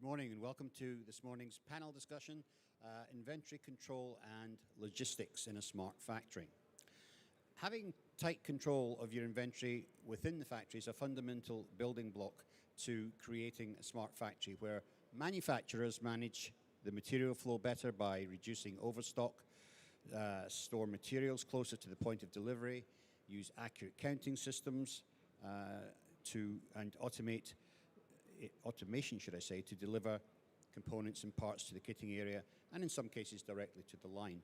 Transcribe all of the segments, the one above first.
Good morning and welcome to this morning's panel discussion, Inventory Control and Logistics in a Smart Factory. Having tight control of your inventory within the factory is a fundamental building block to creating a smart factory where manufacturers manage the material flow better by reducing overstock, store materials closer to the point of delivery, use accurate counting systems and automation, to deliver components and parts to the kitting area, and in some cases directly to the line.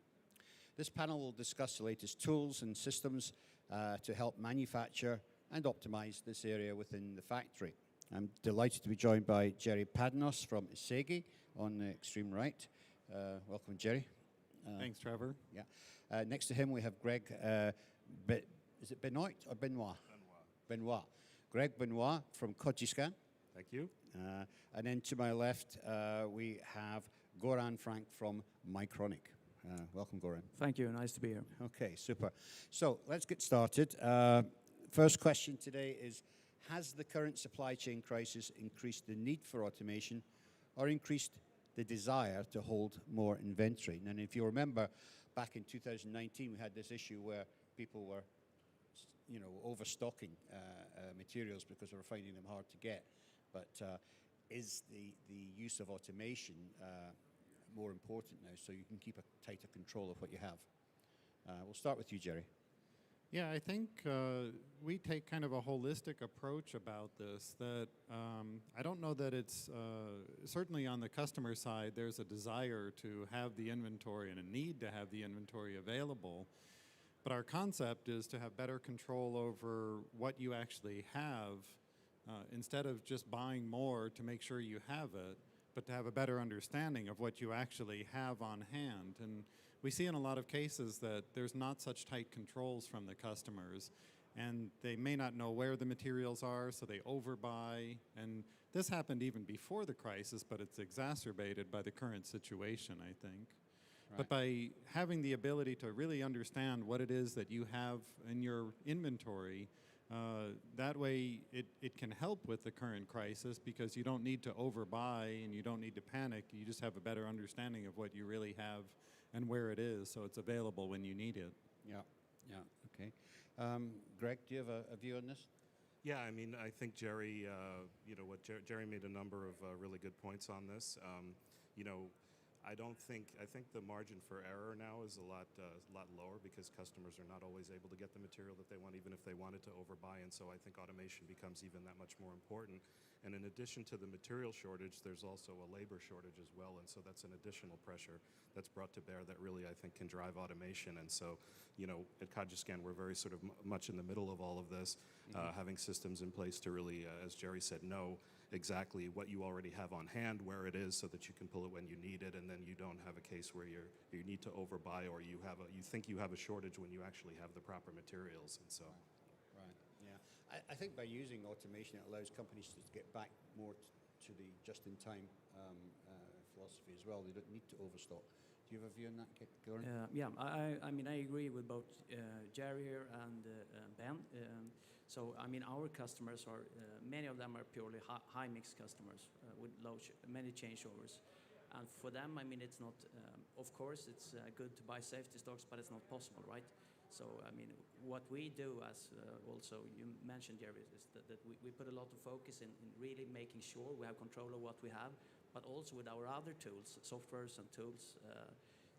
This panel will discuss the latest tools and systems to help manufacture and optimize this area within the factory. I'm delighted to be joined by Jerry Padnos from Isegi on the extreme right. Welcome, Jerry. Thanks, Trevor. Yeah. Next to him we have Greg, is it Benoit or Benoit? Benoit. Greg Benoit from Kojiscan. Thank you. And then to my left, we have Goran Frank from Mycronic. Welcome, Goran. Thank you. Nice to be here. Okay, super. So let's get started. First question today is, has the current supply chain crisis increased the need for automation or increased the desire to hold more inventory? And if you remember, back in 2019, we had this issue where people were overstocking materials because they were finding them hard to get. But is the use of automation more important now so you can keep a tighter control of what you have? We'll start with you, Jerry. Yeah, I think we take kind of a holistic approach about this, that I don't know that it's, certainly on the customer side, there's a desire to have the inventory and a need to have the inventory available. But our concept is to have better control over what you actually have, instead of just buying more to make sure you have it, but to have a better understanding of what you actually have on hand. And we see in a lot of cases that there's not such tight controls from the customers, and they may not know where the materials are, so they overbuy. And this happened even before the crisis, but it's exacerbated by the current situation, I think. Right. But by having the ability to really understand what it is that you have in your inventory, that way it can help with the current crisis, because you don't need to overbuy and you don't need to panic. You just have a better understanding of what you really have and where it is, so it's available when you need it. Yeah, okay. Greg, do you have a view on this? Yeah, I mean, I think Jerry, Jerry made a number of really good points on this. I think the margin for error now is a lot lower, because customers are not always able to get the material that they want, even if they wanted to overbuy, and so I think automation becomes even that much more important. And in addition to the material shortage, there's also a labor shortage as well, and so that's an additional pressure that's brought to bear that really, I think, can drive automation. And so, at Kojiscan, we're very sort of much in the middle of all of this, having systems in place to really, as Jerry said, know exactly what you already have on hand, where it is, so that you can pull it when you need it, and then you don't have a case where you need to overbuy, or you think you have a shortage when you actually have the proper materials. And so, right. Yeah, I think by using automation, it allows companies to get back more to the just-in-time philosophy as well. They don't need to overstock. Do you have a view on that, Goran? Yeah, I mean, I agree with both Jerry here and Ben. So, I mean, our customers are, many of them are purely high-mix customers with many changeovers. And for them, I mean, it's not, of course, it's good to buy safety stocks, but it's not possible, right? So, I mean, what we do, as also you mentioned, Jerry, is that we put a lot of focus in really making sure we have control of what we have, but also with our other tools, softwares and tools,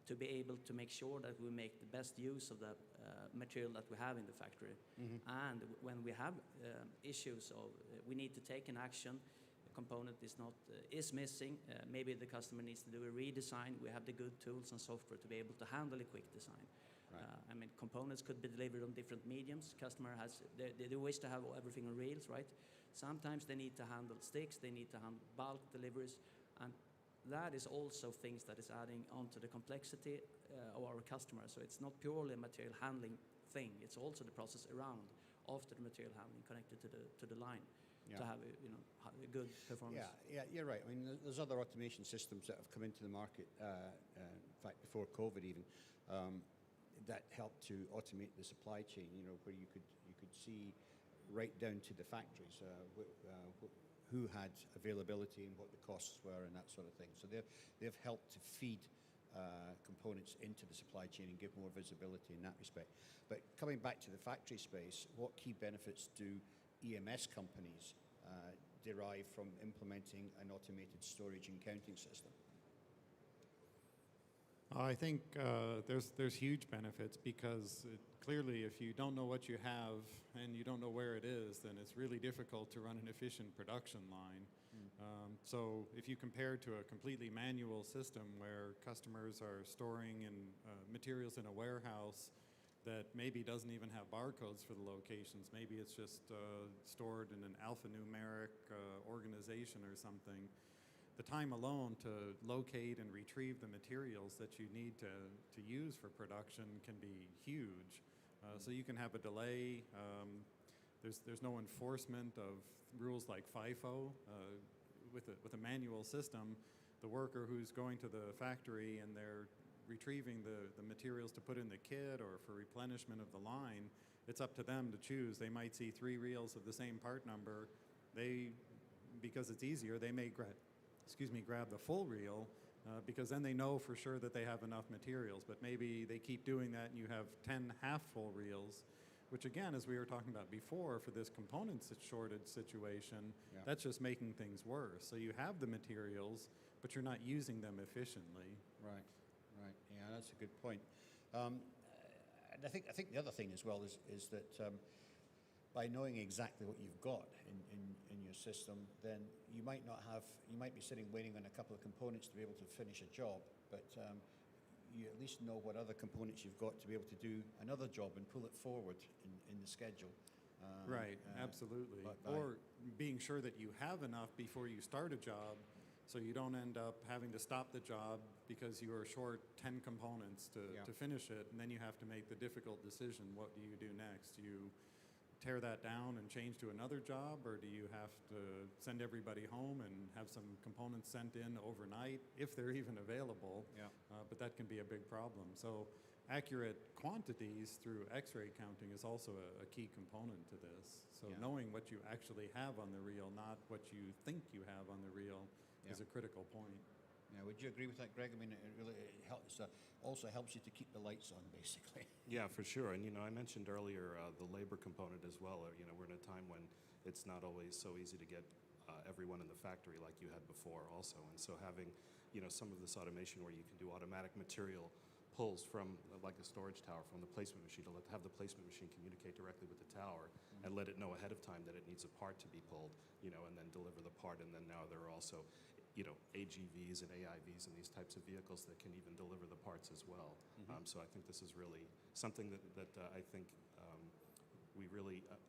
to be able to make sure that we make the best use of the material that we have in the factory. Mm-hmm. And when we have issues of we need to take an action, a component is missing, maybe the customer needs to do a redesign, we have the good tools and software to be able to handle a quick design. Right. I mean, components could be delivered on different mediums. Customer has, they wish to have everything on reels, right? Sometimes they need to handle sticks, they need to handle bulk deliveries, and that is also things that is adding on to the complexity of our customers. So it's not purely a material handling thing, it's also the process around after the material handling connected to the line. Yeah. To have a good performance. Yeah, you're right. I mean, there's other automation systems that have come into the market, in fact, before COVID even, that help to automate the supply chain. Where you could see right down to the factories who had availability and what the costs were and that sort of thing. So they've helped to feed components into the supply chain and give more visibility in that respect. But coming back to the factory space, what key benefits do EMS companies derive from implementing an automated storage and counting system? I think there's huge benefits because clearly if you don't know what you have and you don't know where it is, then it's really difficult to run an efficient production line. So if you compare to a completely manual system where customers are storing materials in a warehouse that maybe doesn't even have barcodes for the locations, maybe it's just stored in an alphanumeric organization or something, the time alone to locate and retrieve the materials that you need to use for production can be huge. So you can have a delay. There's no enforcement of rules like FIFO. With a manual system, the worker who's going to the factory and they're retrieving the materials to put in the kit or for replenishment of the line, it's up to them to choose. They might see 3 reels of the same part number. Because it's easier, they may grab the full reel because then they know for sure that they have enough materials. But maybe they keep doing that and you have 10 half full reels, which again, as we were talking about before, for this components shortage situation, that's just making things worse. So you have the materials, but you're not using them efficiently. Right. Yeah, that's a good point. And I think the other thing as well is that by knowing exactly what you've got in your system, then you might be sitting waiting on a couple of components to be able to finish a job, but you at least know what other components you've got to be able to do another job and pull it forward in the schedule. Right, absolutely. Or being sure that you have enough before you start a job so you don't end up having to stop the job because you are short 10 components to finish it, and then you have to make the difficult decision, what do you do next? Do you tear that down and change to another job, or do you have to send everybody home and have some components sent in overnight, if they're even available? But that can be a big problem. So accurate quantities through X-ray counting is also a key component to this. So knowing what you actually have on the reel, not what you think you have on the reel, is a critical point. Yeah, would you agree with that, Greg? I mean, it really also helps you to keep the lights on, basically. Yeah, for sure. And, I mentioned earlier the labor component as well. We're in a time when it's not always so easy to get everyone in the factory like you had before also. And so having, some of this automation where you can do automatic material pulls from, like a storage tower, from the placement machine, to have the placement machine communicate directly with the tower and let it know ahead of time that it needs a part to be pulled, and then deliver the part. And then now there are also AGVs and AIVs and these types of vehicles that can even deliver the parts as well. So I think this is really something that I think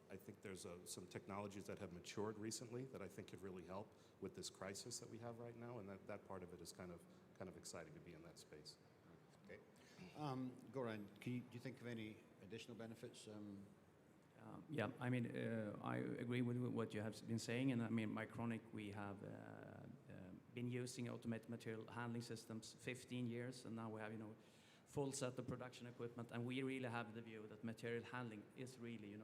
I think there's some technologies that have matured recently that I think could really help with this crisis that we have right now, and that part of it is kind of exciting to be in that space. Okay. Goran, do you think of any additional benefits? Yeah, I mean, I agree with what you have been saying, and I mean, Mycronic, we have been using automated material handling systems 15 years, and now we have full set of production equipment, and we really have the view that material handling is really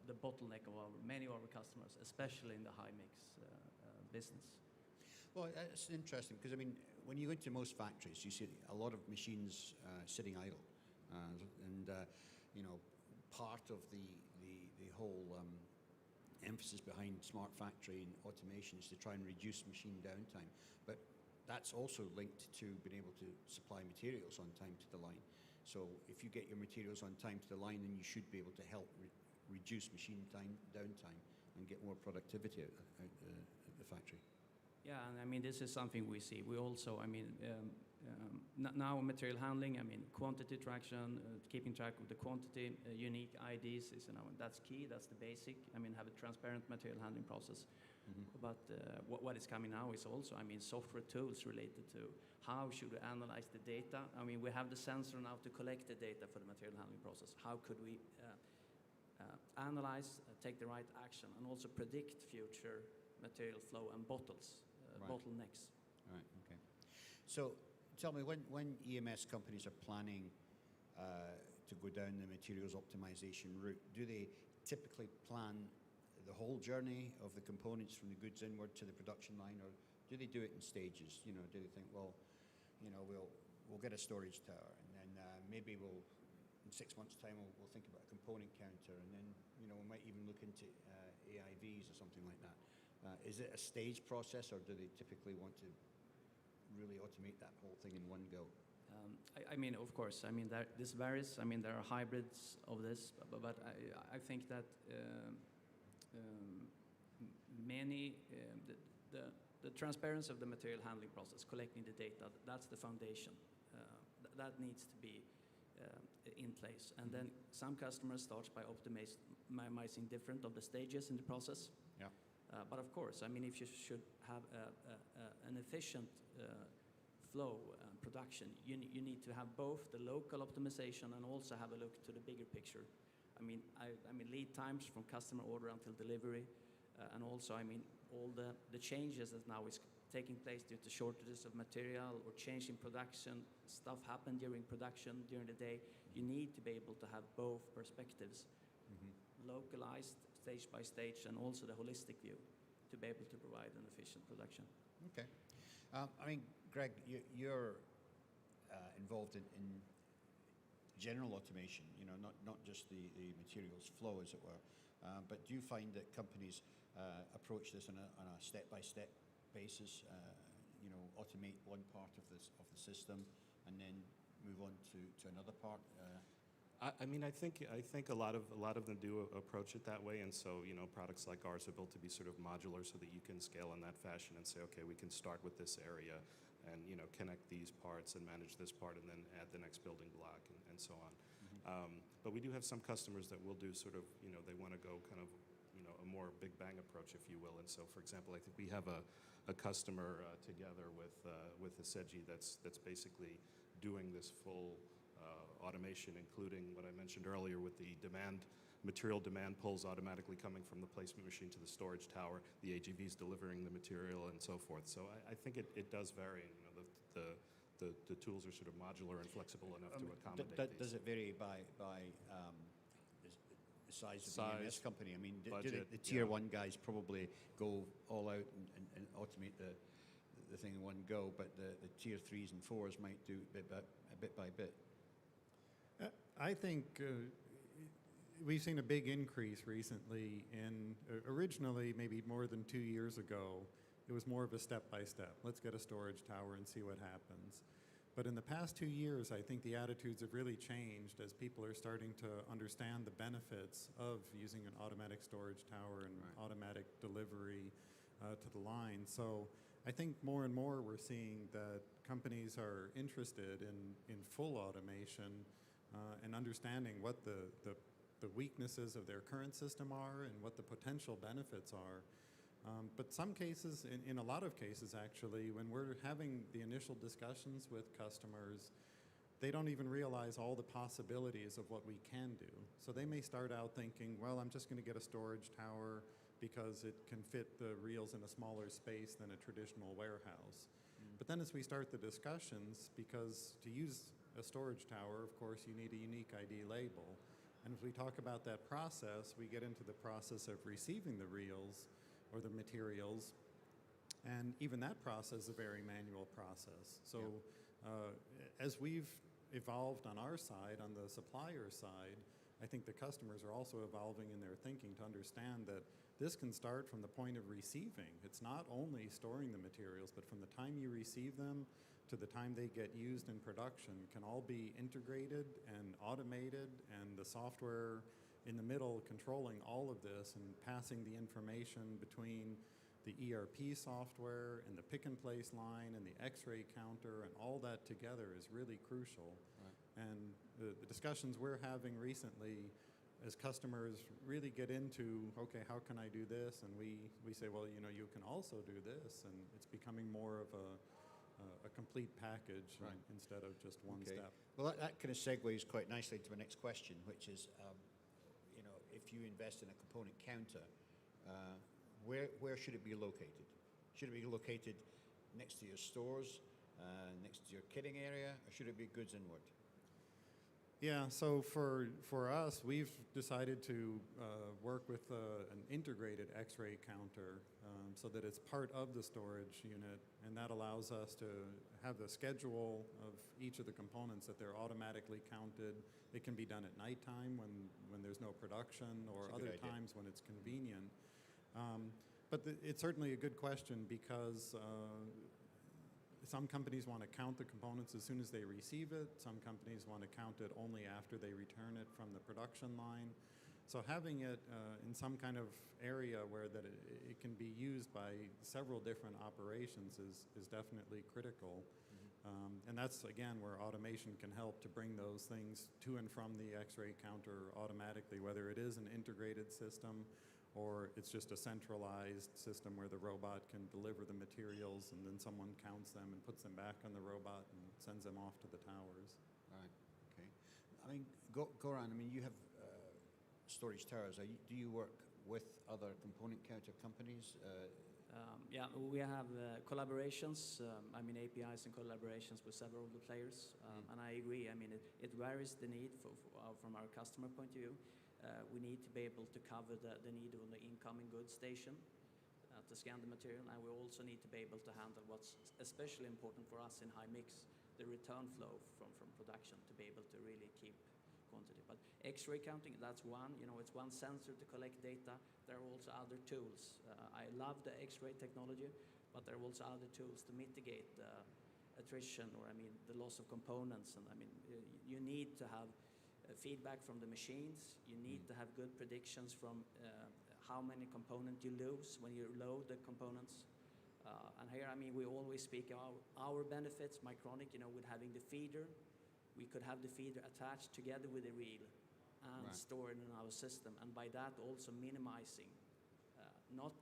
the bottleneck of many of our customers, especially in the high mix business. Well, it's interesting because I mean, when you go into most factories, you see a lot of machines sitting idle, and part of the whole emphasis behind smart factory and automation is to try and reduce machine downtime. But that's also linked to being able to supply materials on time to the line. So if you get your materials on time to the line, then you should be able to help reduce machine downtime and get more productivity at the factory. Yeah, and I mean, this is something we see. We also, I mean, now material handling, I mean, quantity traction, keeping track of the quantity, unique IDs is, that's key, that's the basic. I mean, have a transparent material handling process. But what is coming now is also, I mean, software tools related to how should we analyze the data. I mean, we have the sensor now to collect the data for the material handling process. How could we analyze, take the right action, and also predict future material flow and bottlenecks. Right, okay. So tell me, when EMS companies are planning to go down the materials optimization route, do they typically plan the whole journey of the components from the goods inward to the production line, or do they do it in stages? You know, do they think, well, you know, we'll get a storage tower, and then maybe in 6 months' time we'll think about a component counter, and then you know we might even look into AIVs or something like that. Is it a stage process, or do they typically want to really automate that whole thing in one go? I mean, of course, I mean, this varies. I mean, there are hybrids of this, but I think that many, the transparency of the material handling process, collecting the data, that's the foundation. That needs to be in place. And then some customers start by optimizing different of the stages in the process. Yeah. But of course, I mean, if you should have an efficient flow production, you need to have both the local optimization and also have a look to the bigger picture. I mean, lead times from customer order until delivery, and also, I mean, all the changes that now is taking place due to shortages of material or change in production, stuff happened during production, during the day. You need to be able to have both perspectives, localized, stage by stage, and also the holistic view to be able to provide an efficient production. Okay. I mean, Greg, you're involved in general automation, you know, not just the materials flow, as it were. But do you find that companies approach this on a step-by-step basis, you know, automate one part of the system and then move on to another part? I mean, I think a lot of them do approach it that way, and so you know, products like ours are built to be sort of modular, so that you can scale in that fashion and say, okay, we can start with this area, and you know, connect these parts and manage this part, and then add the next building block, and so on. But we do have some customers that will do sort of, you know, they want to go kind of, you know, a more big bang approach, if you will. And so, for example, I think we have a customer together with a Seji that's basically doing this full automation, including what I mentioned earlier with the material demand pulls automatically coming from the placement machine to the storage tower, the AGVs delivering the material, and so forth. So I think it does vary. You know, the tools are sort of modular and flexible enough to accommodate these. Does it vary by the size of the EMS company? I mean, budget, the tier one guys probably go all out and automate the thing in one go, but the tier threes and fours might do bit by bit. I think we've seen a big increase recently in, originally maybe more than 2 years ago, it was more of a step-by-step. Let's get a storage tower and see what happens. But in the past 2 years, I think the attitudes have really changed as people are starting to understand the benefits of using an automatic storage tower and automatic delivery to the line. So I think more and more we're seeing that companies are interested in full automation and understanding what the weaknesses of their current system are and what the potential benefits are. But some cases, in a lot of cases actually, when we're having the initial discussions with customers, they don't even realize all the possibilities of what we can do. So they may start out thinking, well, I'm just going to get a storage tower because it can fit the reels in a smaller space than a traditional warehouse. But then as we start the discussions, because to use a storage tower, of course, you need a unique ID label. And as we talk about that process, we get into the process of receiving the reels or the materials, and even that process is a very manual process. So as we've evolved on our side, on the supplier side, I think the customers are also evolving in their thinking to understand that this can start from the point of receiving. It's not only storing the materials, but from the time you receive them to the time they get used in production can all be integrated and automated, and the software in the middle controlling all of this and passing the information between the ERP software and the pick and place line and the X-ray counter, and all that together is really crucial. Right. And the discussions we're having recently, as customers really get into, okay, how can I do this? And we say, well, you know, you can also do this, and it's becoming more of a complete package instead of just one step. Well, that kind of segues quite nicely to my next question, which is, you know, if you invest in a component counter, where should it be located? Should it be located next to your stores, next to your kitting area, or should it be goods inward? Yeah, so for us, we've decided to work with an integrated X-ray counter so that it's part of the storage unit, and that allows us to have the schedule of each of the components that they're automatically counted. It can be done at nighttime when there's no production, or That's a other good idea. times when it's convenient. But it's certainly a good question, because some companies want to count the components as soon as they receive it. Some companies want to count it only after they return it from the production line. So having it in some kind of area where that it can be used by several different operations is definitely critical. And that's, again, where automation can help to bring those things to and from the X-ray counter automatically, whether it is an integrated system or it's just a centralized system where the robot can deliver the materials and then someone counts them and puts them back on the robot and sends them off to the towers. Right. Okay. I mean, Goran, I mean, you have storage towers. Do you work with other component counter companies? Yeah, we have collaborations, I mean APIs and collaborations with several of the players, and I agree. I mean, it varies the need from our customer point of view. We need to be able to cover the need on the incoming goods station to scan the material, and we also need to be able to handle what's especially important for us in high mix, the return flow from production, to be able to really keep quantity. But X-ray counting, that's one. You know, it's one sensor to collect data. There are also other tools. I love the X-ray technology, but there are also other tools to mitigate attrition, or I mean the loss of components. And I mean, you need to have feedback from the machines. You need to have good predictions from how many components you lose when you load the components. And here, I mean, we always speak our benefits, Mycronic, you know, with having the feeder. We could have the feeder attached together with the reel and Right. stored in our system. And by that, also minimizing, not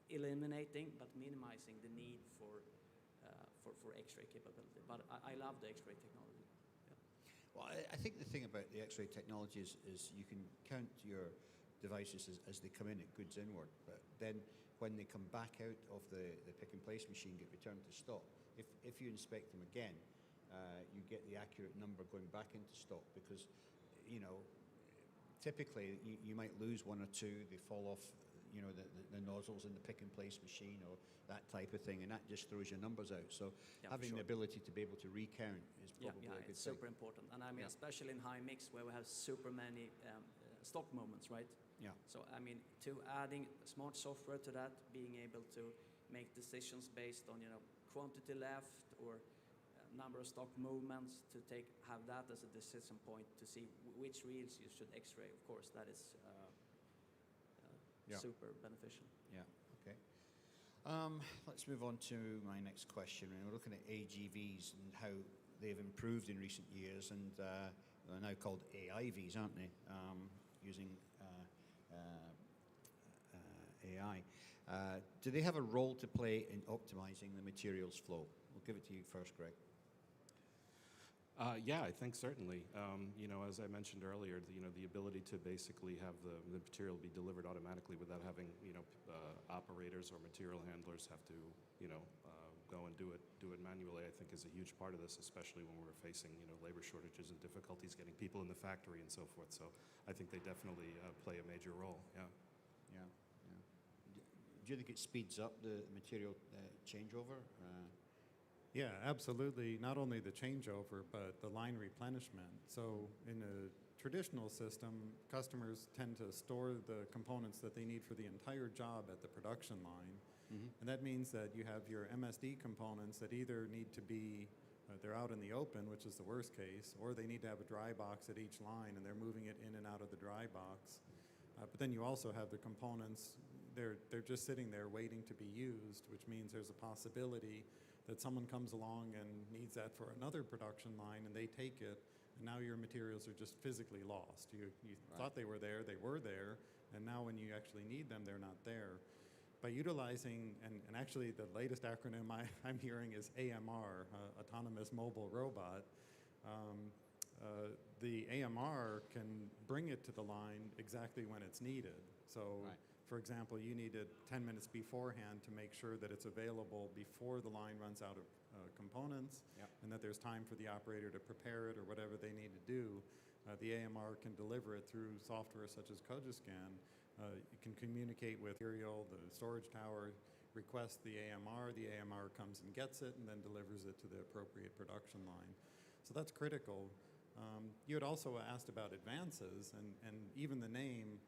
eliminating, but minimizing the need for X-ray capability. But I love the X-ray technology. Well, I think the thing about the X-ray technology is you can count your devices as they come in at goods inward, but then when they come back out of the pick and place machine, get returned to stock, if you inspect them again, you get the accurate number going back into stock, because, you know, typically you might lose one or two, they fall off, you know, the nozzles in the pick and place machine or that type of thing, and that just throws your numbers out. So Yeah, having sure. the ability to be able to recount is probably a good it's thing. super important. And I mean, Yeah. especially in high mix where we have super many stock moments, right? Yeah. So I mean, to adding smart software to that, being able to make decisions based on, you know, quantity left or number of stock movements, to have that as a decision point to see which reels you should X-ray. Of course, that is Yeah. super beneficial. Yeah, okay. Let's move on to my next question. We're looking at AGVs and how they've improved in recent years, and they're now called AIVs, aren't they? Using AI. Do they have a role to play in optimizing the materials flow? We'll give it to you first, Greg. Yeah, I think certainly. You know, as I mentioned earlier, the ability to basically have the material be delivered automatically without having, you know, operators or material handlers have to, you know, go and do it manually, I think is a huge part of this, especially when we're facing, you know, labor shortages and difficulties getting people in the factory and so forth. So I think they definitely play a major role. Yeah. Yeah, yeah. Do you think it speeds up the material changeover? Yeah, absolutely. Not only the changeover, but the line replenishment. So in a traditional system, customers tend to store the components that they need for the entire job at the production line. And that means that you have your MSD components that either need to be, they're out in the open, which is the worst case, or they need to have a dry box at each line and they're moving it in and out of the dry box. But then you also have the components, they're just sitting there waiting to be used, which means there's a possibility that someone comes along and needs that for another production line and they take it, and now your materials are just physically lost. You thought they were there, and now when you actually need them, they're not there. By utilizing, and actually the latest acronym I'm hearing is AMR, Autonomous Mobile Robot. The AMR can bring it to the line exactly when it's needed. So, Right. for example, you need it 10 minutes beforehand to make sure that it's available before the line runs out of components, Yep. and that there's time for the operator to prepare it or whatever they need to do. The AMR can deliver it through software such as Codiscan. You can communicate with material, the storage tower requests the AMR comes and gets it and then delivers it to the appropriate production line. So that's critical. You had also asked about advances, and even the name,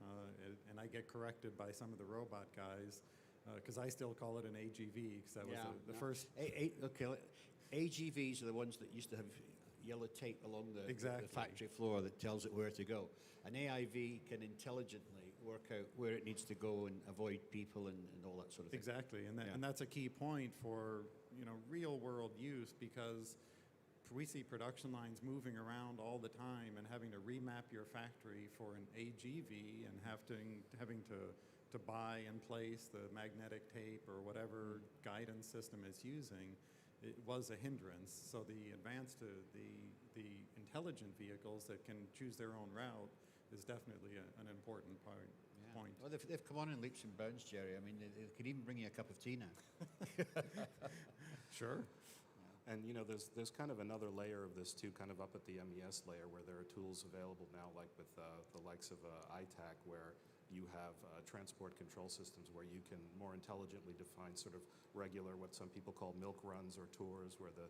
and I get corrected by some of the robot guys, because I still call it an AGV, because that was the first... Okay, AGVs are the ones that used to have yellow tape along the factory floor that tells it where to go. An AIV can intelligently work out where it needs to go and avoid people and all that sort of thing. Exactly, and that's a key point for real world use, because we see production lines moving around all the time and having to remap your factory for an AGV and having to buy and place the magnetic tape or whatever guidance system it's using. It was a hindrance. So the advance to the intelligent vehicles that can choose their own route is definitely an important point. Well, they've come on in leaps and bounds, Jerry. I mean, they could even bring you a cup of tea now. Sure. And there's kind of another layer of this too, kind of up at the MES layer, where there are tools available now, like with the likes of ITAC, where you have transport control systems where you can more intelligently define sort of regular, what some people call milk runs or tours, where the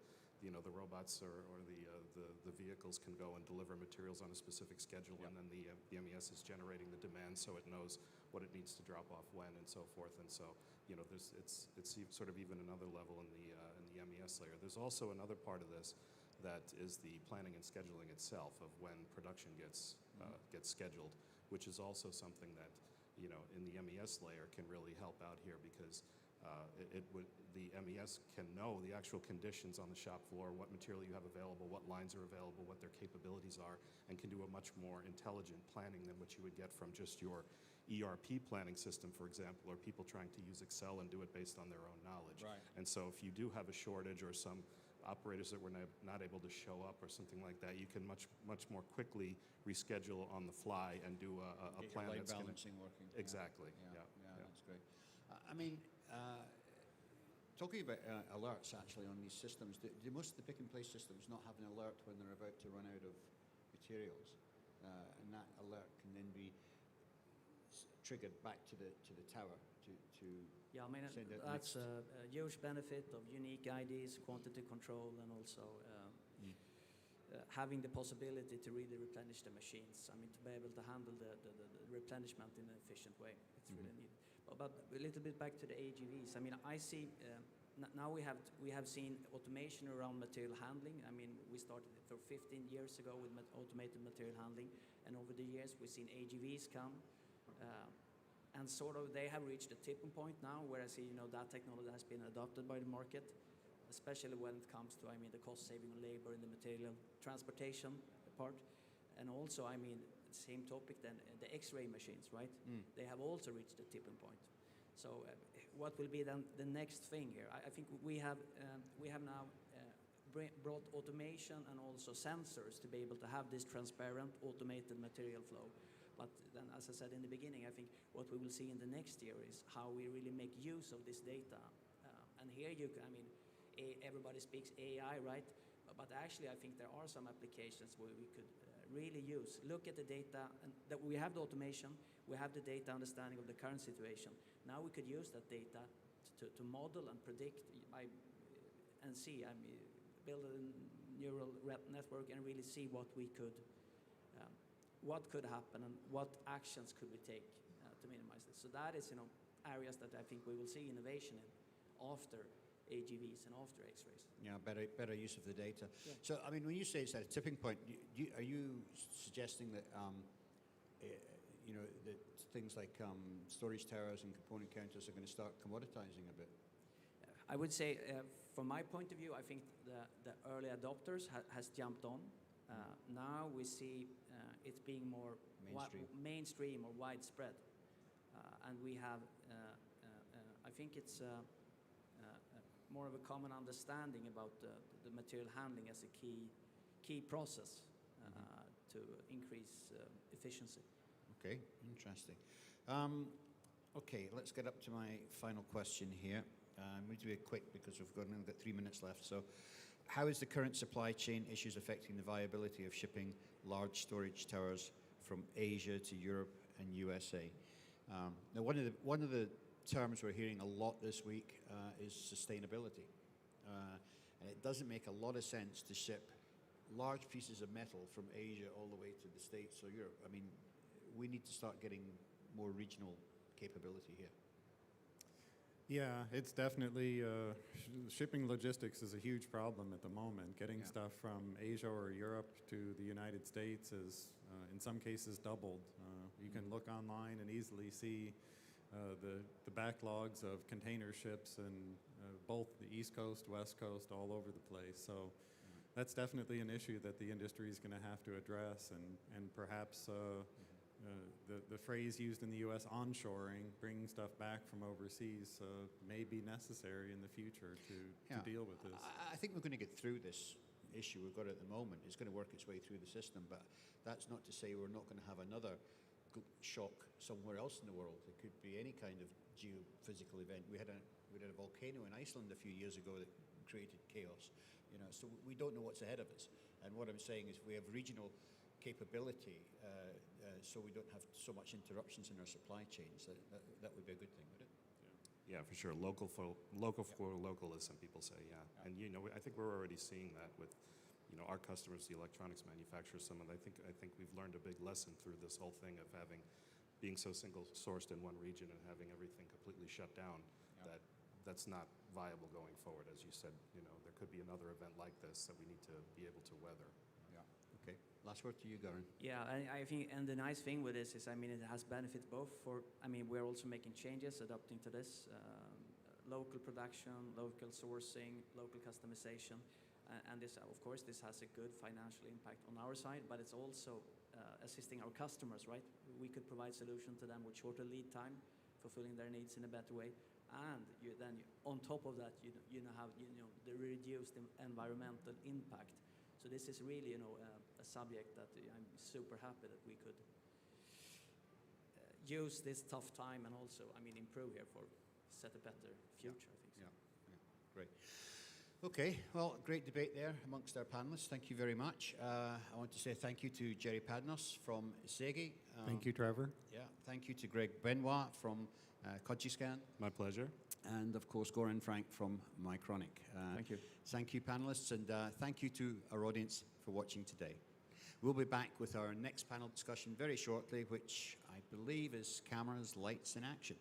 robots or the vehicles can go and deliver materials on a specific schedule, and then the MES is generating the demand, so it knows what it needs to drop off when and so forth. And so it's sort of even another level in the MES layer. There's also another part of this that is the planning and scheduling itself of when production gets scheduled, which is also something that in the MES layer can really help out here, because the MES can know the actual conditions on the shop floor, what material you have available, what lines are available, what their capabilities are, and can do a much more intelligent planning than what you would get from just your ERP planning system, for example, or people trying to use Excel and do it based on their own knowledge. Right. And so if you do have a shortage or some operators that were not able to show up or something like that, you can much more quickly reschedule on the fly and do a plan that's balancing working. Exactly. Yeah. That's great. I mean, talking about alerts actually on these systems, do most of the pick and place systems not have an alert when they're about to run out of materials, and that alert can then be triggered back to the tower to Yeah, I mean, send out that's next. a huge benefit of unique IDs, quantity control, and also having the possibility to really replenish the machines. I mean, to be able to handle the replenishment in an efficient way. It's really needed. But a little bit back to the AGVs. I mean, I see now we have seen automation around material handling. I mean, we started it for 15 years ago with automated material handling, and over the years we've seen AGVs come. And sort of they have reached a tipping point now where I see, that technology has been adopted by the market, especially when it comes to, the cost saving on labor in the material transportation part. And also, same topic then, the X-ray machines, right? They have also reached a tipping point. So what will be then the next thing here? I think we have now brought automation and also sensors to be able to have this transparent automated material flow. But then, as I said in the beginning, I think what we will see in the next year is how we really make use of this data. And here everybody speaks AI, right? But actually, I think there are some applications where we could really look at the data, and that we have the automation, we have the data understanding of the current situation. Now we could use that data to model and predict and see, build a neural network and really see what could happen and what actions could we take to minimize this. So that is, areas that I think we will see innovation in after AGVs and after X-rays. Yeah, better use of the data. Yeah. So, when you say it's at a tipping point, are you suggesting that, that things like storage towers and component counters are going to start commoditizing a bit? I would say, from my point of view, I think the early adopters has jumped on. Now we see it's being more mainstream or widespread, and we have. I think it's more of a common understanding about the material handling as a key process to increase efficiency. Okay, interesting. Okay, let's get up to my final question here. I'm going to be quick because we've only got 3 minutes left. So, how is the current supply chain issues affecting the viability of shipping large storage towers from Asia to Europe and USA? Now, one of the terms we're hearing a lot this week is sustainability. And it doesn't make a lot of sense to ship large pieces of metal from Asia all the way to the States or Europe. I mean, we need to start getting more regional capability here. Yeah, it's definitely shipping logistics is a huge problem at the moment. Getting Yeah. stuff from Asia or Europe to the United States is, in some cases, doubled. You can look online and easily see the backlogs of container ships in both the East Coast, West Coast, all over the place. So that's definitely an issue that the industry is going to have to address, and perhaps the phrase used in the U.S., onshoring, bringing stuff back from overseas, may be necessary in the future to deal with this. I think we're going to get through this issue we've got at the moment. It's going to work its way through the system, but that's not to say we're not going to have another shock somewhere else in the world. It could be any kind of geophysical event. We had a volcano in Iceland a few years ago that created chaos. You know, so we don't know what's ahead of us. And what I'm saying is we have regional capability, so we don't have so much interruptions in our supply chains. That would be a good thing, would it? Yeah, for sure. Local for local, as some people say. Yeah, and you know, I think we're already seeing that with, you know, our customers, the electronics manufacturers. Some of I think we've learned a big lesson through this whole thing of being so single sourced in one region and having everything completely shut down. That's not viable going forward. As you said, you know, there could be another event like this that we need to be able to weather. Yeah. Okay. Last word to you, Garin. Yeah, I think, and the nice thing with this is, I mean, it has benefits both for, I mean, we're also making changes, adapting to this, local production, local sourcing, local customization, and this, of course, this has a good financial impact on our side, but it's also assisting our customers, right? We could provide solution to them with shorter lead time, fulfilling their needs in a better way, and then on top of that, you know, have the reduced environmental impact. So this is really, you know, a subject that I'm super happy that we could use this tough time and also, I mean, improve here for set a better future, I think. So. Yeah, great. Okay, well, great debate there amongst our panelists. Thank you very much. I want to say thank you to Jerry Padnos from SEGI. Thank you, Trevor. Yeah, thank you to Greg Benoit from Codgiscan. My pleasure. And of course, Goran Frank from Mycronic. Thank you. Thank you, panelists, and thank you to our audience for watching today. We'll be back with our next panel discussion very shortly, which I believe is cameras, lights, and action.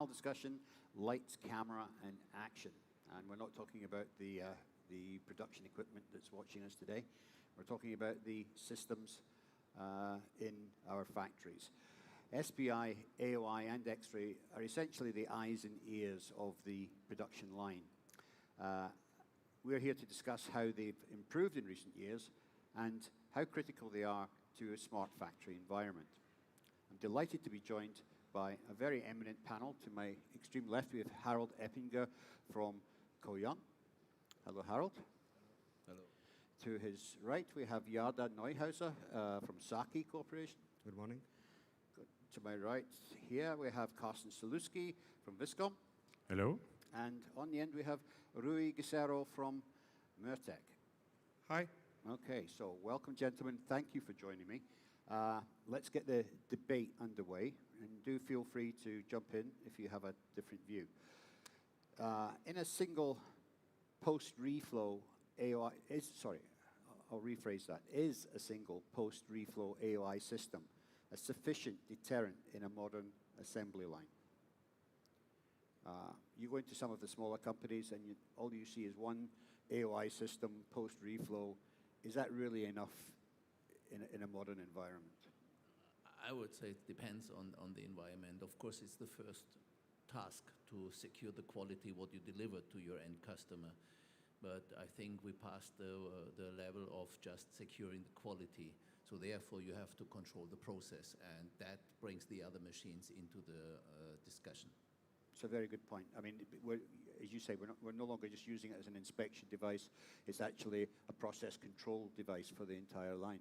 Discussion, lights, camera, and action. And we're not talking about the production equipment that's watching us today. We're talking about the systems in our factories. SPI, AOI, and X-ray are essentially the eyes and ears of the production line. We're here to discuss how they've improved in recent years and how critical they are to a smart factory environment. I'm delighted to be joined by a very eminent panel. To my extreme left, we have Harold Eppinger from Koyoung. Hello, Harold. Hello. To his right, we have Yarda Neuhauser from Saki Corporation. Good morning. Good. To my right here, we have Carsten Saluski from Viscom. Hello. And on the end, we have Rui Gisero from Murtec. Hi. Okay, so welcome, gentlemen. Thank you for joining me. Let's get the debate underway, and do feel free to jump in if you have a different view. In a single post-reflow AOI, I'll rephrase that, is a single post-reflow AOI system a sufficient deterrent in a modern assembly line? You go into some of the smaller companies and all you see is one AOI system post-reflow. Is that really enough in a modern environment? I would say it depends on the environment. Of course, it's the first task to secure the quality what you deliver to your end customer. But I think we passed the level of just securing the quality. So therefore, you have to control the process, and that brings the other machines into the discussion. It's a very good point. I mean, as you say, we're no longer just using it as an inspection device. It's actually a process control device for the entire line.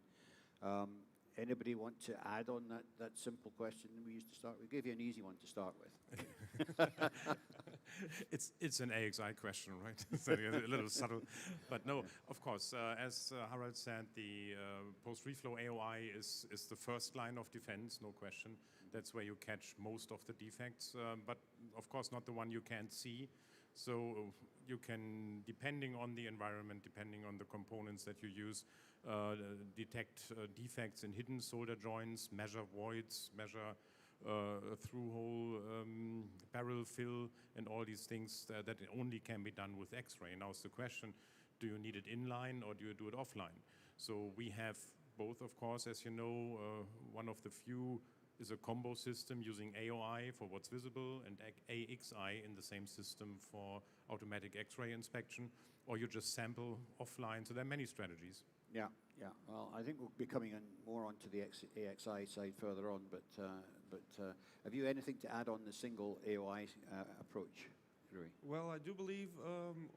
Anybody want to add on that simple question we used to start with? We gave you an easy one to start with. It's an AXI question, right? So a little subtle. But no, of course, as Harald said, the post-reflow AOI is the first line of defense, no question. That's where you catch most of the defects, but of course not the one you can't see. So you can, depending on the environment, depending on the components that you use, detect defects in hidden solder joints, measure voids, measure through-hole barrel fill, and all these things that only can be done with X-ray. Now it's the question, do you need it inline or do you do it offline? So we have both, of course, as you know. One of the few is a combo system using AOI for what's visible and AXI in the same system for automatic X-ray inspection, or you just sample offline. So there are many strategies. Yeah. Well, I think we'll be coming in more onto the AXI side further on, but have you anything to add on the single AOI approach, Rui? Well, I do believe,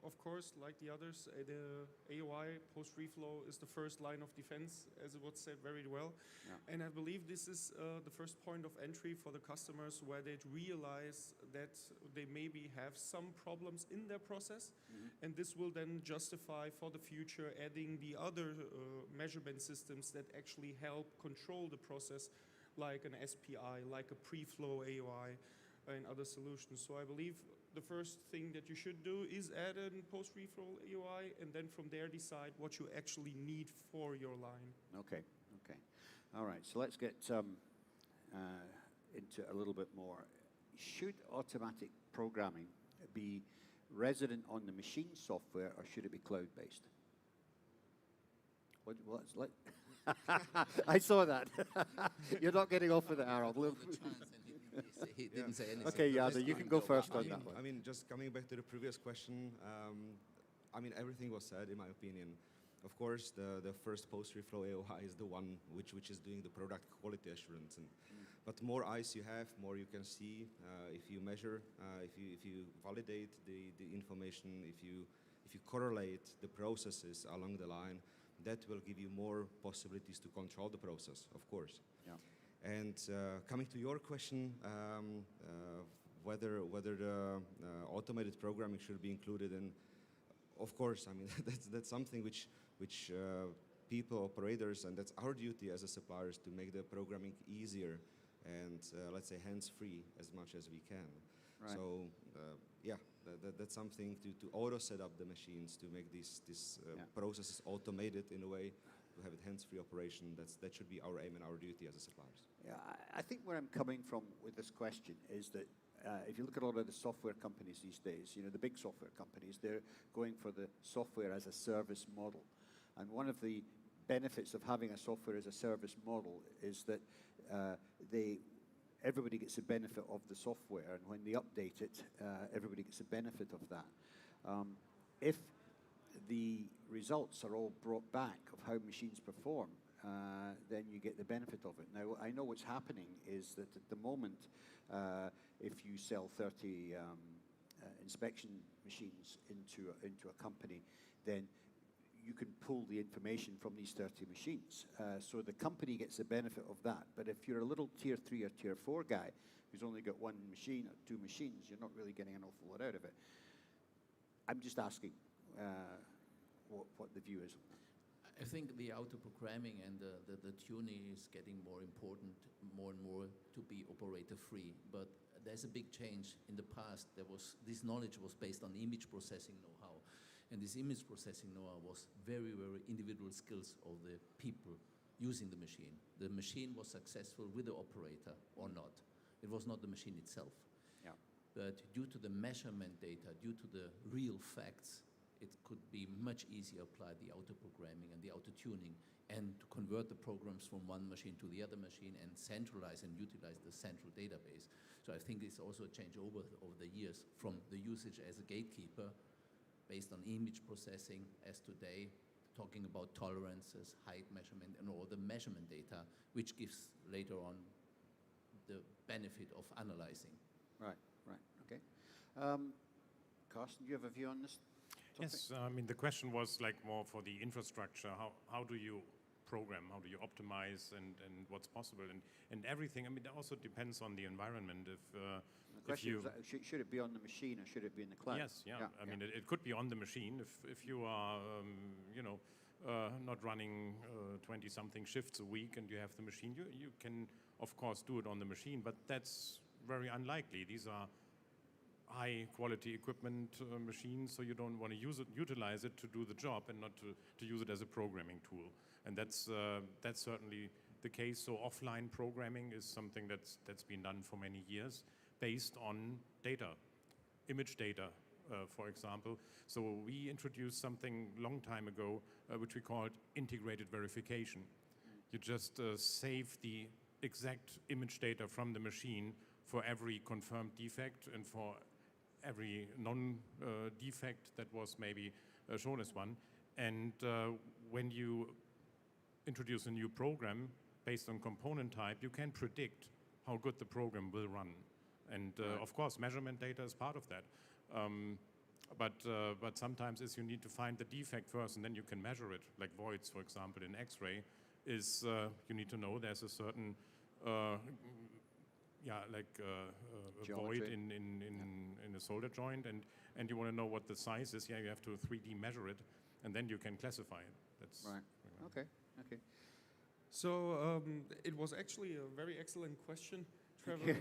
of course, like the others, the AOI post-reflow is the first line of defense, as it was said very well. Yeah. And I believe this is the first point of entry for the customers where they realize that they maybe have some problems in their process. Mm-hmm. And this will then justify for the future adding the other measurement systems that actually help control the process, like an SPI, like a pre-flow AOI, and other solutions. So I believe the first thing that you should do is add a post-reflow AOI, and then from there decide what you actually need for your line. Okay. All right, so let's get into a little bit more. Should automatic programming be resident on the machine software, or should it be cloud-based? What's like? I saw that. You're not getting off with it, Harold. He didn't say anything. Okay, Yarda, you can go first on that one. I mean, just coming back to the previous question, I mean, everything was said, in my opinion. Of course, the first post-reflow AOI is the one which is doing the product quality assurance. But more eyes you have, more you can see. If you measure, if you validate the information, if you correlate the processes along the line, that will give you more possibilities to control the process, of course. Yeah. And coming to your question, whether the automated programming should be included in, of course, I mean, that's something which people, operators, and that's our duty as a suppliers to make the programming easier and, let's say, hands-free as much as we can. Right. So, yeah, that's something to auto-set up the machines, to make these processes automated in a way, to have it hands-free operation. That should be our aim and our duty as a suppliers. Yeah, I think where I'm coming from with this question is that if you look at a lot of the software companies these days, the big software companies, they're going for the software as a service model. And one of the benefits of having a software as a service model is that everybody gets the benefit of the software, and when they update it, everybody gets the benefit of that. If the results are all brought back of how machines perform, then you get the benefit of it. Now, I know what's happening is that at the moment, if you sell 30 inspection machines into a company, then you can pull the information from these 30 machines. So the company gets the benefit of that. But if you're a little tier 3 or tier 4 guy who's only got 1 machine or 2 machines, you're not really getting an awful lot out of it. I'm just asking what the view is on that. I think the auto-programming and the tuning is getting more important, more and more to be operator-free. But there's a big change. In the past, this knowledge was based on image processing know-how. And this image processing know-how was very, very individual skills of the people using the machine. The machine was successful with the operator or not. It was not the machine itself. Yeah. But due to the measurement data, due to the real facts, it could be much easier apply the auto-programming and the auto-tuning and to convert the programs from one machine to the other machine and centralize and utilize the central database. So I think it's also a change over the years from the usage as a gatekeeper based on image processing as today, talking about tolerances, height measurement, and all the measurement data, which gives later on the benefit of analyzing. Right, okay. Carsten, do you have a view on this topic? Yes, I mean, the question was like more for the infrastructure. How do you program? How do you optimize and what's possible? And everything, I mean, it also depends on the environment. The question is, should it be on the machine or should it be in the cloud? Yes, yeah. I mean, it could be on the machine if you are, not running 20-something shifts a week and you have the machine. You can, of course, do it on the machine, but that's very unlikely. These are high-quality equipment machines, so you don't want to utilize it to do the job and not to use it as a programming tool. And that's certainly the case. So offline programming is something that's been done for many years, based on data, image data, for example. So we introduced something long time ago, which we called integrated verification. You just save the exact image data from the machine for every confirmed defect and for every non-defect that was maybe shown as one. And when you introduce a new program based on component type, you can predict how good the program will run. And of course, measurement data is part of that. But sometimes you need to find the defect first, and then you can measure it. Like voids, for example, in X-ray, you need to know there's a certain a void in a solder joint, and you want to know what the size is. Yeah, you have to 3D measure it, and then you can classify it. That's right. Okay. So it was actually a very excellent question, Trevor.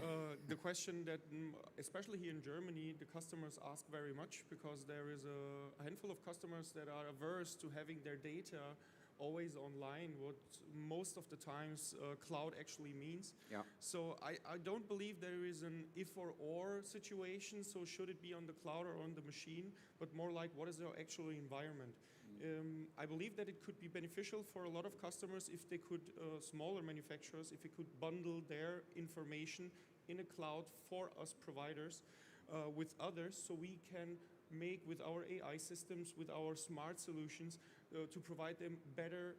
The question that, especially here in Germany, the customers ask very much, because there is a handful of customers that are averse to having their data always online, what most of the times cloud actually means. Yeah. So I don't believe there is an if or situation, so should it be on the cloud or on the machine, but more like what is the actual environment. I believe that it could be beneficial for a lot of customers if they could, smaller manufacturers, if they could bundle their information in a cloud for us providers with others, so we can make with our AI systems, with our smart solutions, to provide them better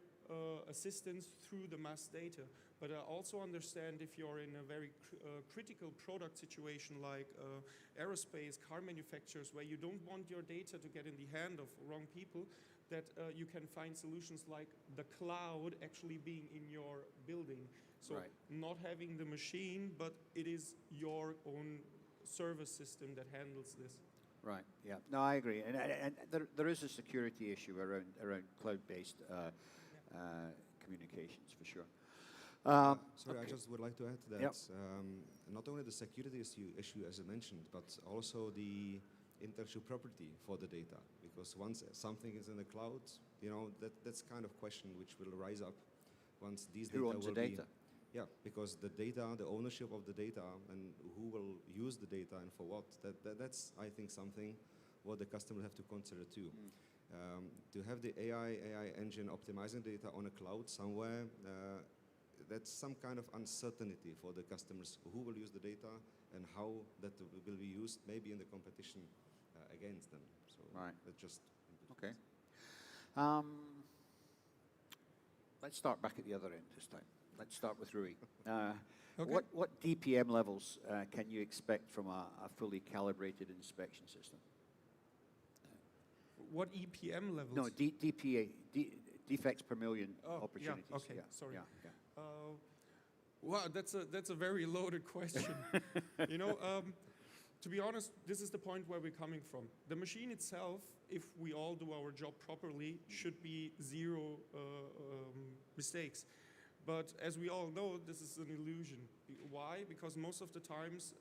assistance through the mass data. But I also understand if you're in a very critical product situation like aerospace, car manufacturers, where you don't want your data to get in the hand of wrong people, that you can find solutions like the cloud actually being in your building. So not having the machine, but it is your own service system that handles this. Right. Yeah. No, I agree, and there is a security issue around cloud-based communications for sure. Sorry, I just would like to add to that. Yep. Not only the security issue, as I mentioned, but also the intellectual property for the data. Because once something is in the cloud, that's kind of question which will rise up once these Who owns the data? yeah, because the data, the ownership of the data, and who will use the data and for what, that's, I think, something what the customers have to consider too. To have the AI engine optimizing data on a cloud somewhere, that's some kind of uncertainty for the customers who will use the data and how that will be used, maybe in the competition against them. So Right. that's just Okay. Let's start back at the other end this time. Let's start with Rui. Okay. What DPM levels can you expect from a fully calibrated inspection system? What EPM levels? No, DPA, defects per million opportunities. Yeah, okay, sorry. Yeah. Wow, that's a very loaded question. You know, to be honest, this is the point where we're coming from. The machine itself, if we all do our job properly, should be zero mistakes. But as we all know, this is an illusion. Why? Because most of the times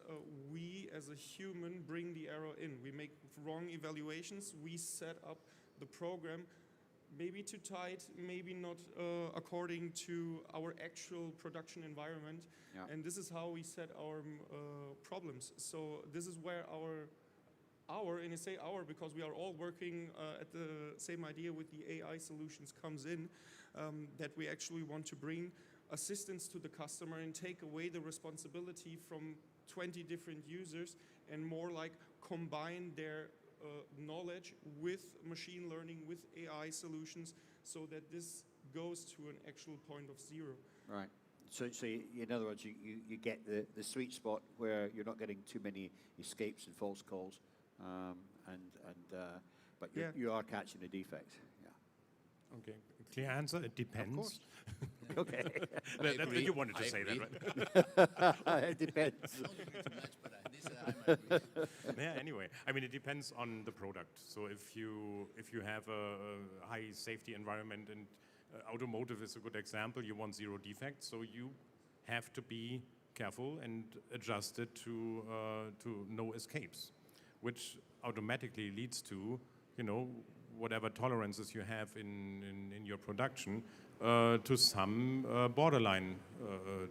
we as a human bring the error in. We make wrong evaluations. We set up the program maybe too tight, maybe not according to our actual production environment. Yeah. And this is how we set our problems. So this is where and I say our because we are all working at the same idea with the AI solutions comes in, that we actually want to bring assistance to the customer and take away the responsibility from 20 different users and more like combine their knowledge with machine learning, with AI solutions, so that this goes to an actual point of zero. Right. So in other words, you get the sweet spot where you're not getting too many escapes and false calls, but Yeah. you are catching the defects. Yeah. Okay, clear answer. It depends. course. Okay. You wanted to I say that, agree. right? It depends. Don't agree too much, but this I might agree. Yeah, anyway, I mean, it depends on the product. So if you have a high safety environment, and automotive is a good example, you want zero defects, so you have to be careful and adjust it to no escapes, which automatically leads to, whatever tolerances you have in your production, to some borderline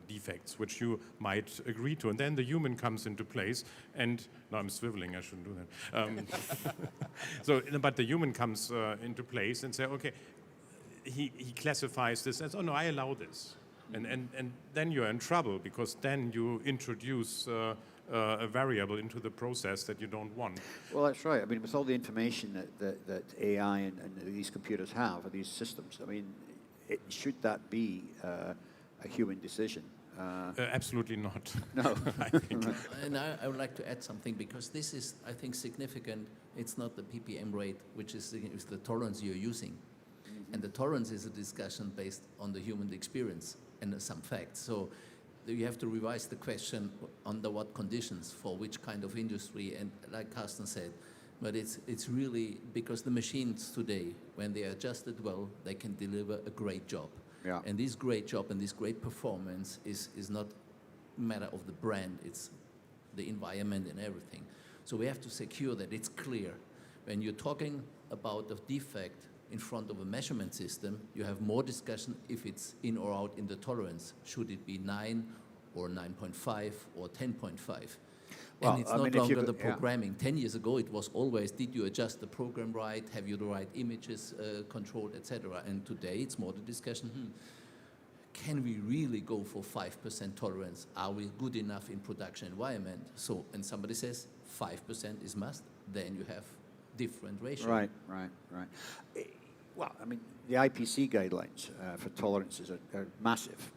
defects, which you might agree to. And then the human comes into place, and no, I'm swiveling, I shouldn't do that. But the human comes into place and say, okay, he classifies this as, oh no, I allow this. And then you're in trouble, because then you introduce a variable into the process that you don't want. Well, that's right. I mean, with all the information that AI and these computers have, or these systems, I mean, should that be a human decision? Absolutely not. No. I think. And I would like to add something, because this is, I think, significant. It's not the ppm rate, which is the tolerance you're using. Mm-hmm. And the tolerance is a discussion based on the human experience and some facts. So you have to revise the question under what conditions, for which kind of industry, and like Carsten said, but it's really because the machines today, when they are adjusted well, they can deliver a great job. Yeah. And this great job and this great performance is not a matter of the brand, it's the environment and everything. So we have to secure that it's clear. When you're talking about a defect in front of a measurement system, you have more discussion if it's in or out in the tolerance. Should it be 9 or 9.5 or 10.5? Well, And it's I not mean, if you longer the go- yeah. programming. 10 years ago, it was always, did you adjust the program right? Have you the right images controlled, etc.? And today, it's more the discussion, can we really go for 5% tolerance? Are we good enough in production environment? So, and somebody says 5% is must, then you have different ratio. Right. Well, I mean, the IPC guidelines for tolerances are massive.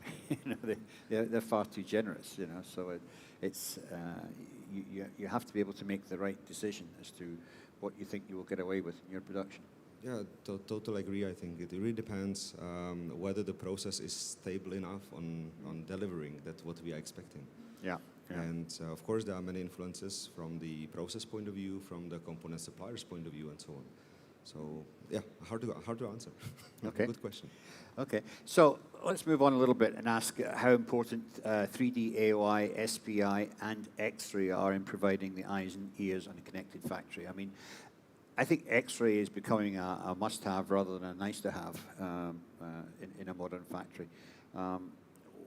They're far too generous. So it's you have to be able to make the right decision as to what you think you will get away with in your production. Yeah, totally agree. I think it really depends whether the process is stable enough on delivering that what we are expecting. Yeah. And of course, there are many influences from the process point of view, from the component supplier's point of view, and so on. So yeah, hard to answer. Okay. Good question. Okay, so let's move on a little bit and ask how important 3D AOI, SPI, and X-ray are in providing the eyes and ears on a connected factory. I mean, I think X-ray is becoming a must-have rather than a nice-to-have in a modern factory.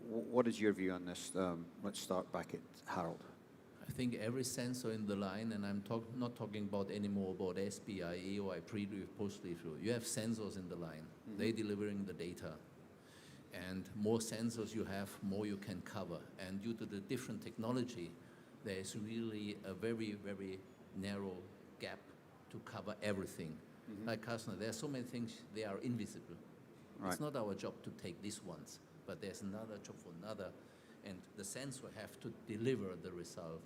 what is your view on this? Let's start back at Harold. I think every sensor in the line, and I'm not talking about anymore about SPI, AOI, pre-read, post-read-through. You have sensors in the line. They're delivering the data. And more sensors you have, more you can cover. And due to the different technology, there's really a very, very narrow gap to cover everything. Like Carsten, there are so many things, they are invisible. Right. It's not our job to take these ones, but there's another job for another. And the sensor have to deliver the result.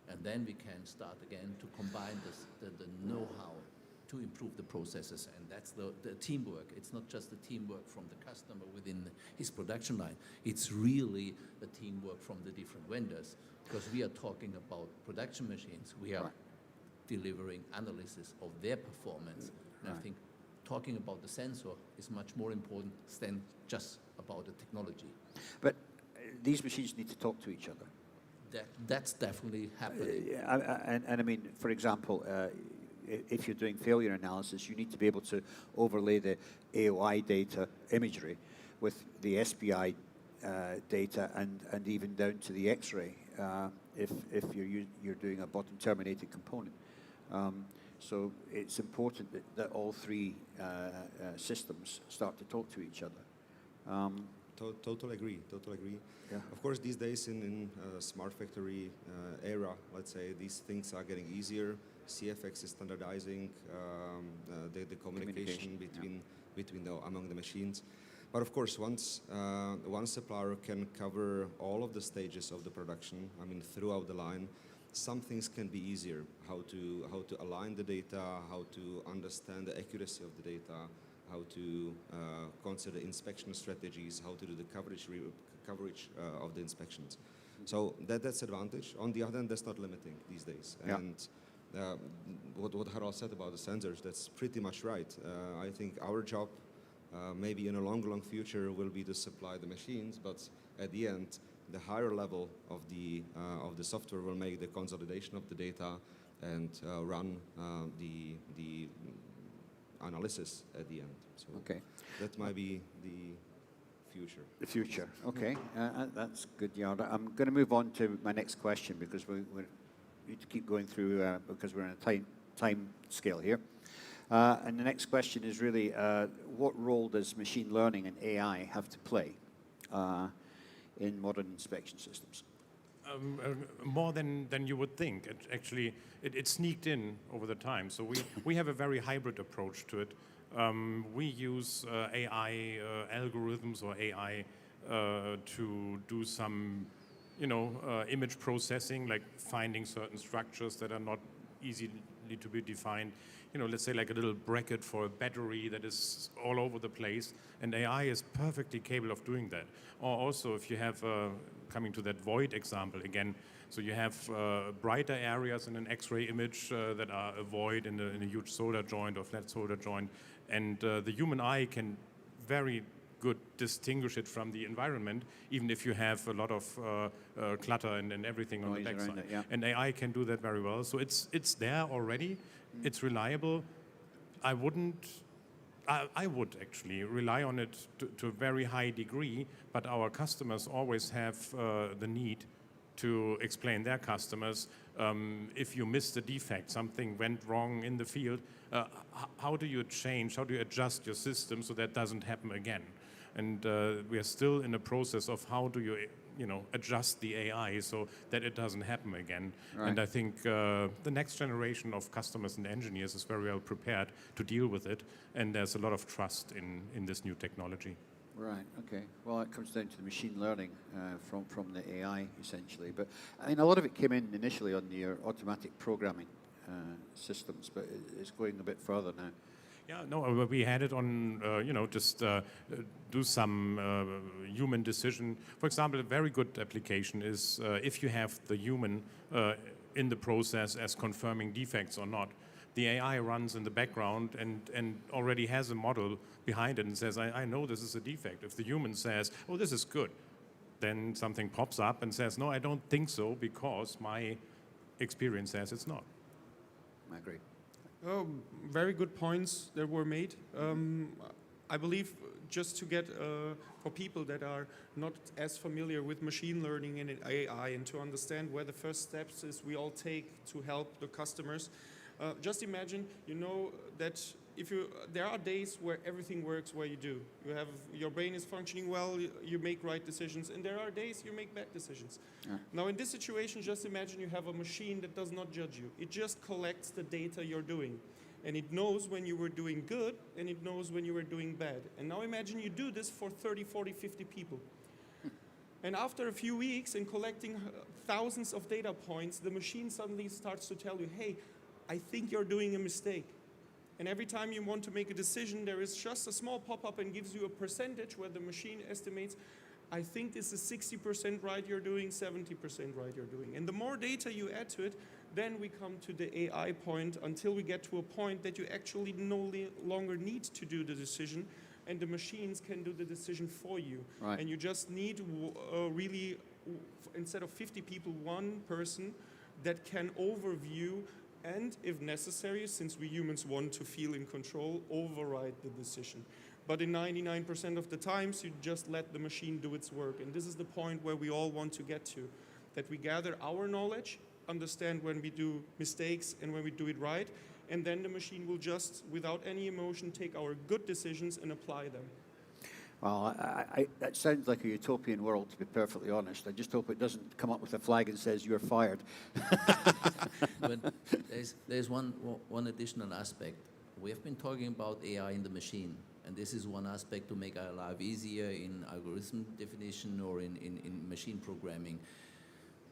And then we can start again to combine the know-how to improve the processes. And that's the teamwork. It's not just the teamwork from the customer within his production line. It's really the teamwork from the different vendors. Because we are talking about production machines. We are delivering analysis of their performance. And I think talking about the sensor is much more important than just about the technology. But these machines need to talk to each other. That's definitely happening. And I mean, for example, if you're doing failure analysis, you need to be able to overlay the AOI data imagery with the SPI data and even down to the X-ray if you're doing a bottom terminated component. So it's important that all three systems start to talk to each other. Totally agree. Yeah. Of course, these days in smart factory era, let's say, these things are getting easier. CFX is standardizing the communication among the machines. But of course, once one supplier can cover all of the stages of the production, I mean, throughout the line, some things can be easier. How to align the data, how to understand the accuracy of the data, how to consider inspection strategies, how to do the coverage of the inspections. So that's advantage. On the other hand, that's not limiting these days. Yeah. And what Harald said about the sensors, that's pretty much right. I think our job, maybe in a long future, will be to supply the machines, but at the end, the higher level of the software will make the consolidation of the data and run the analysis at the end. So Okay. that might be the future. The future. Okay, that's good, Yard. I'm going to move on to my next question because we need to keep going through because we're in a time scale here. And the next question is really, what role does machine learning and AI have to play in modern inspection systems? More than you would think. Actually, it sneaked in over the time. So we have a very hybrid approach to it. We use AI algorithms or AI to do some, image processing, like finding certain structures that are not easily to be defined. Let's say like a little bracket for a battery that is all over the place, and AI is perfectly capable of doing that. Or also, if you have, coming to that void example again, so you have brighter areas in an X-ray image that are a void in a huge solder joint or flat solder joint, and the human eye can very good distinguish it from the environment, even if you have a lot of clutter and everything on the backside. It, yeah. And AI can do that very well. So it's there already. It's reliable. I would actually rely on it to a very high degree, but our customers always have the need to explain their customers if you missed a defect, something went wrong in the field, how do you adjust your system so that doesn't happen again? And we are still in the process of how do you adjust the AI so that it doesn't happen again. Right. And I think the next generation of customers and engineers is very well prepared to deal with it, and there's a lot of trust in this new technology. Right, okay. Well, it comes down to the machine learning from the AI, essentially. But, I mean, a lot of it came in initially on your automatic programming systems, but it's going a bit further now. Yeah, no, we had it on, just do some human decision. For example, a very good application is if you have the human in the process as confirming defects or not. The AI runs in the background and already has a model behind it and says, I know this is a defect. If the human says, oh, this is good, then something pops up and says, no, I don't think so because my experience says it's not. I agree. Very good points that were made. I believe just to get for people that are not as familiar with machine learning and AI, and to understand where the first steps is we all take to help the customers. Just imagine, you know, that there are days where everything works where you do. Your brain is functioning well, you make right decisions, and there are days you make bad decisions. Yeah. Now in this situation, just imagine you have a machine that does not judge you. It just collects the data you're doing. And it knows when you were doing good, and it knows when you were doing bad. And now imagine you do this for 30, 40, 50 people. And after a few weeks and collecting thousands of data points, the machine suddenly starts to tell you, hey, I think you're doing a mistake. And every time you want to make a decision, there is just a small pop-up and gives you a percentage where the machine estimates, I think this is 60% right you're doing, 70% right you're doing. And the more data you add to it, then we come to the AI point until we get to a point that you actually no longer need to do the decision, and the machines can do the decision for you. Right. And you just need really, instead of 50 people, one person that can overview and, if necessary, since we humans want to feel in control, override the decision. But in 99% of the times, you just let the machine do its work. And this is the point where we all want to get to, that we gather our knowledge, understand when we do mistakes and when we do it right, and then the machine will just, without any emotion, take our good decisions and apply them. Well, that sounds like a utopian world, to be perfectly honest. I just hope it doesn't come up with a flag and says, you're fired. But there's one additional aspect. We have been talking about AI in the machine, and this is one aspect to make our life easier in algorithm definition or in machine programming.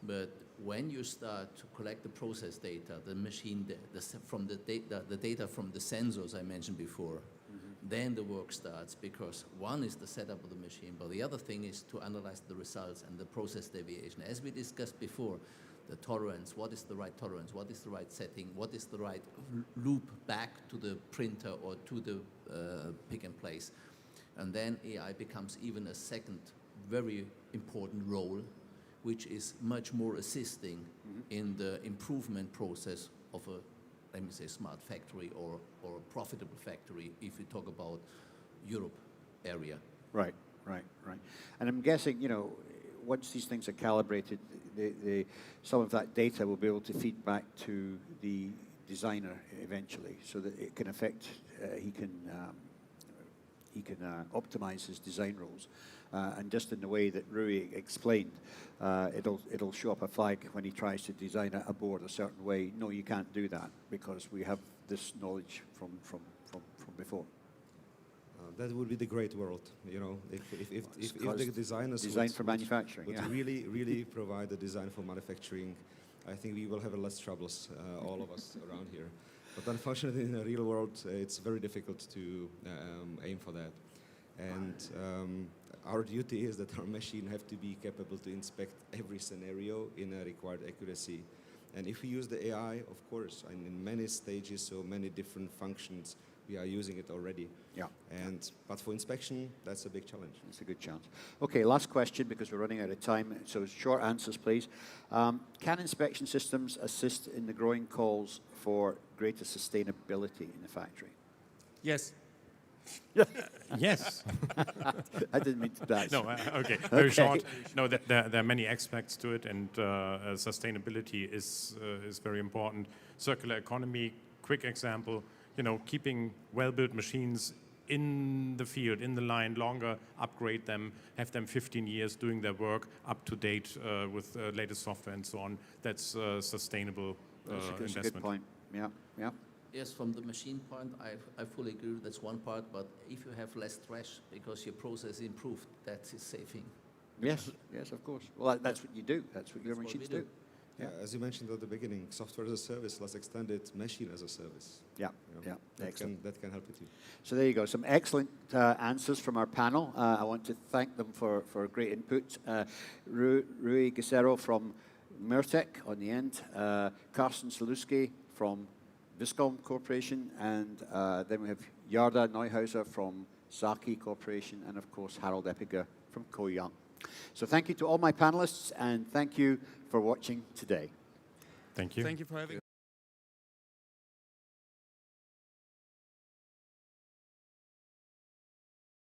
But when you start to collect the process data, the machine, the data from the sensors I mentioned before, then the work starts, because one is the setup of the machine, but the other thing is to analyze the results and the process deviation. As we discussed before, the tolerance, what is the right tolerance, what is the right setting, what is the right loop back to the printer or to the pick and place. And then AI becomes even a second very important role, which is much more assisting in the improvement process of a, let me say, smart factory or a profitable factory, if we talk about Europe area. Right. And I'm guessing, you know, once these things are calibrated, some of that data will be able to feed back to the designer eventually, so that it can affect, he can optimize his design rules. And just in the way that Rui explained, it'll show up a flag when he tries to design a board a certain way. No, you can't do that, because we have this knowledge from before. That would be the great world, you know, if the designers for manufacturing, would really provide a design for manufacturing. I think we will have less troubles, all of us around here. But unfortunately, in the real world, it's very difficult to aim for that. And our duty is that our machine have to be capable to inspect every scenario in a required accuracy. And if we use the AI, of course, and in many stages, so many different functions, we are using it already. Yeah. But for inspection, that's a big challenge. It's a good challenge. Okay, last question, because we're running out of time. So short answers, please. Can inspection systems assist in the growing calls for greater sustainability in the factory? Yes. Yes. I didn't mean to dash. No, okay, very short. No, there are many aspects to it, and sustainability is very important. Circular economy, quick example, you know, keeping well-built machines in the field, in the line longer, upgrade them, have them 15 years doing their work, up to date with latest software and so on. That's sustainable investment. That's a good point. Yeah. Yes, from the machine point, I fully agree. That's one part. But if you have less trash because your process improved, that's a saving. Yes, of course. Well, that's what you do. That's what your machines do. Yeah, as you mentioned at the beginning, software as a service, let's extend it, machine as a service. Yeah, That can help it too. So there you go. Some excellent answers from our panel. I want to thank them for great input. Rui Guerrero from Mertec on the end, Carsten Saluski from Viscom Corporation, and then we have Yarda Neuhauser from Saki Corporation, and of course Harold Eppiger from Ko-Young. So thank you to all my panelists, and thank you for watching today. Thank you. Thank you for having me.